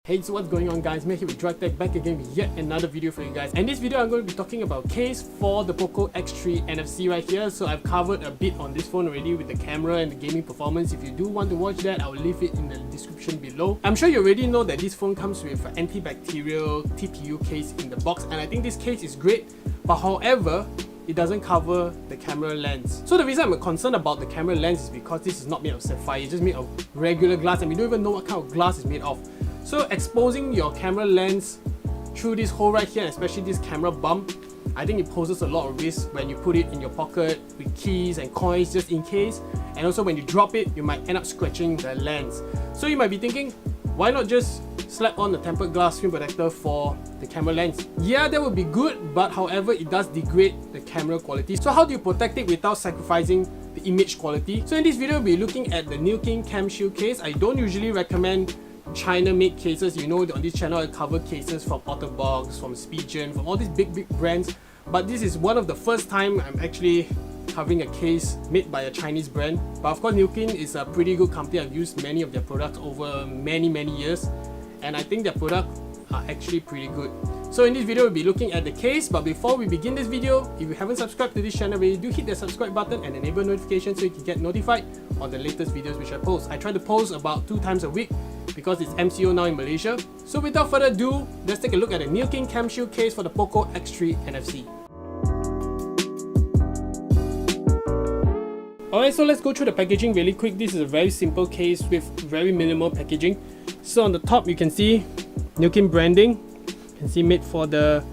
Hey, so what's going on guys? Matt here with DriveTech, back again with yet another video for you guys. And this video I'm going to be talking about case for the POCO X3 NFC right here. So I've covered a bit on this phone already with the camera and the gaming performance. If you do want to watch that, I'll leave it in the description below. I'm sure you already know that this phone comes with an antibacterial TPU case in the box, and I think this case is great, but however, it doesn't cover the camera lens. So the reason I'm concerned about the camera lens is because this is not made of sapphire, it's just made of regular glass, and we don't even know what kind of glass it's made of. So exposing your camera lens through this hole right here, especially this camera bump, I think it poses a lot of risk when you put it in your pocket with keys and coins just in case. And also when you drop it, you might end up scratching the lens. So you might be thinking, why not just slap on the tempered glass screen protector for the camera lens? Yeah, that would be good, but however, it does degrade the camera quality. So how do you protect it without sacrificing the image quality? So in this video, we'll be looking at the Nillkin CamShield case. I don't usually recommend China-made cases. You know, on this channel I cover cases from Otterbox, from Speedgen, from all these big brands, but this is one of the first time I'm actually covering a case made by a Chinese brand. But of course, Nillkin is a pretty good company. I've used many of their products over many years, and I think their products are actually pretty good. So in this video, we'll be looking at the case, but before we begin this video, if you haven't subscribed to this channel already, do hit the subscribe button and enable notifications so you can get notified on the latest videos which I post. I try to post about 2 times a week because it's MCO now in Malaysia. So without further ado, let's take a look at the Nillkin CamShield case for the POCO X3 NFC. Alright, so let's go through the packaging really quick. This is a very simple case with very minimal packaging. So on the top, you can see Nillkin branding. You can see made for the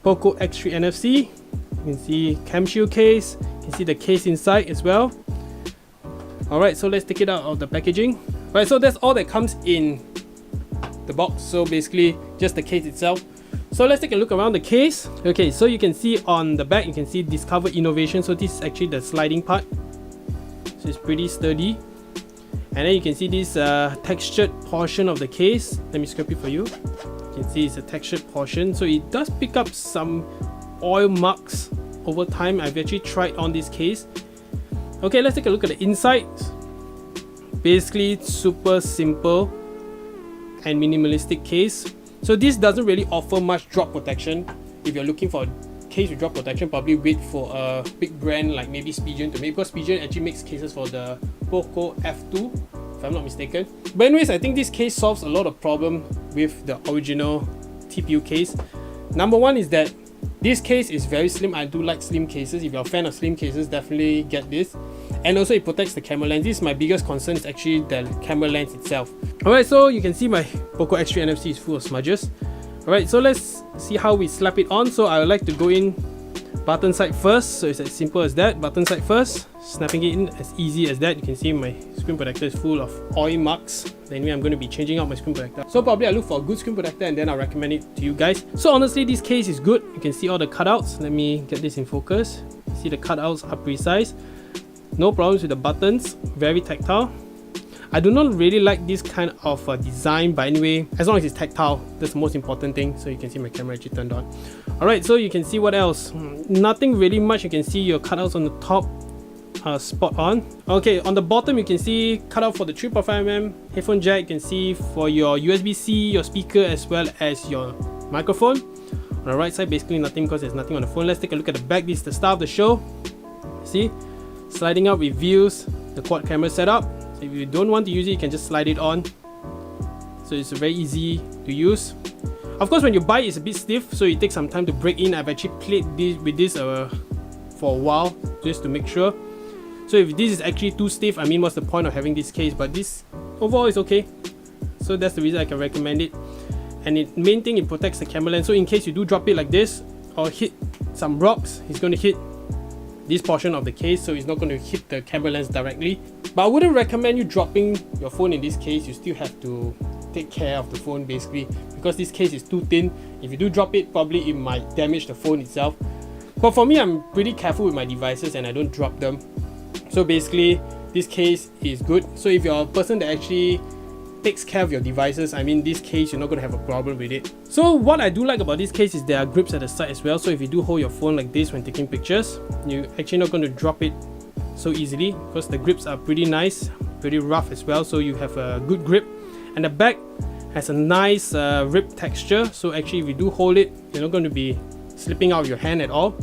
POCO X3 NFC. You can see CamShield case. You can see the case inside as well. Alright, so let's take it out of the packaging. Right, so that's all that comes in the box. So basically just the case itself. So let's take a look around the case. Okay, so you can see on the back, you can see Discover Innovation. So this is actually the sliding part. So it's pretty sturdy. And then you can see this textured portion of the case. Let me scrape it for you. You can see it's a textured portion. So it does pick up some oil marks over time. I've actually tried on this case. Okay, let's take a look at the inside. Basically, super simple and minimalistic case. So this doesn't really offer much drop protection. If you're looking for a case with drop protection, probably wait for a big brand like maybe Speedgen to make, because Speedgen actually makes cases for the POCO F2, if I'm not mistaken. But anyways, I think this case solves a lot of problem with the original TPU case. Number one is that this case is very slim. I do like slim cases. If you're a fan of slim cases, definitely get this. And also it protects the camera lens. This is my biggest concern, is actually the camera lens itself. Alright, so you can see my POCO X3 NFC is full of smudges. Alright, so let's see how we slap it on. So I would like to go in button side first. So it's as simple as that. Button side first, snapping it in as easy as that. You can see my screen protector is full of oil marks. Anyway, I'm going to be changing out my screen protector. So probably I'll look for a good screen protector and then I'll recommend it to you guys. So honestly, this case is good. You can see all the cutouts. Let me get this in focus. See, the cutouts are precise. No problems with the buttons. Very tactile. I do not really like this kind of design, but anyway, as long as it's tactile, that's the most important thing. So you can see my camera actually turned on. Alright, so you can see what else. Nothing really much. You can see your cutouts on the top spot on. Okay, on the bottom you can see cutout for the 3.5mm headphone jack. You can see for your USB-C, your speaker, as well as your microphone. On the right side, basically nothing because there's nothing on the phone. Let's take a look at the back. This is the star of the show. See, sliding out reveals the quad camera setup. So if you don't want to use it, you can just slide it on. So it's very easy to use. Of course, when you buy it, it's a bit stiff, so it takes some time to break in. I've actually played with this for a while just to make sure. So if this is actually too stiff, I mean, what's the point of having this case? But this overall is okay. So that's the reason I can recommend it. And the main thing, it protects the camera lens. So in case you do drop it like this or hit some rocks, it's going to hit this portion of the case, so it's not going to hit the camera lens directly. But I wouldn't recommend you dropping your phone in this case. You still have to take care of the phone basically, because this case is too thin. If you do drop it, probably it might damage the phone itself. But for me, I'm pretty careful with my devices and I don't drop them. So basically, this case is good. So if you're a person that actually takes care of your devices, I mean, this case, you're not going to have a problem with it. So what I do like about this case is there are grips at the side as well. So if you do hold your phone like this when taking pictures, you're actually not going to drop it so easily, because the grips are pretty nice, pretty rough as well. So you have a good grip. And the back, Has a nice rib texture, so actually if you do hold it, you're not going to be slipping out of your hand at all.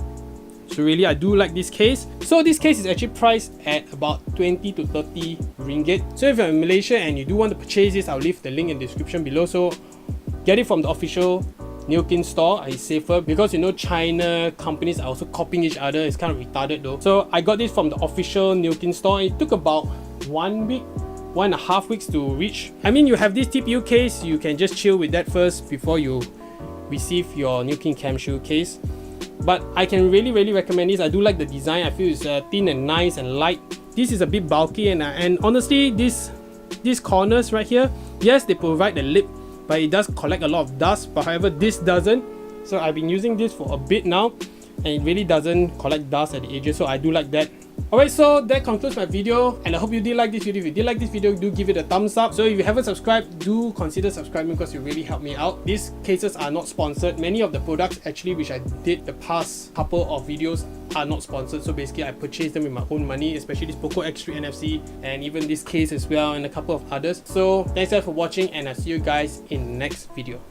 So really, I do like this case. So this case is actually priced at about 20 to 30 ringgit. So if you're in Malaysia and you do want to purchase this, I'll leave the link in the description below. So get it from the official Nillkin store. It's safer because you know China companies are also copying each other. It's kind of retarded though. So I got this from the official Nillkin store. It took about 1 week, 1.5 weeks to reach. I mean, you have this TPU case, you can just chill with that first before you receive your Nillkin CamShield case. But I can really recommend this. I do like the design. I feel it's thin and nice and light. This is a bit bulky and honestly, these corners right here, yes, they provide the lip, but it does collect a lot of dust. But however, this doesn't. So I've been using this for a bit now, and it really doesn't collect dust at the edges. So I do like that. Alright, so that concludes my video, and I hope you did like this video. If you did like this video, do give it a thumbs up. So if you haven't subscribed, do consider subscribing because it really helped me out. These cases are not sponsored. Many of the products actually which I did the past couple of videos are not sponsored. So basically I purchased them with my own money, especially this POCO X3 NFC and even this case as well, and a couple of others. So thanks guys for watching, and I'll see you guys in the next video.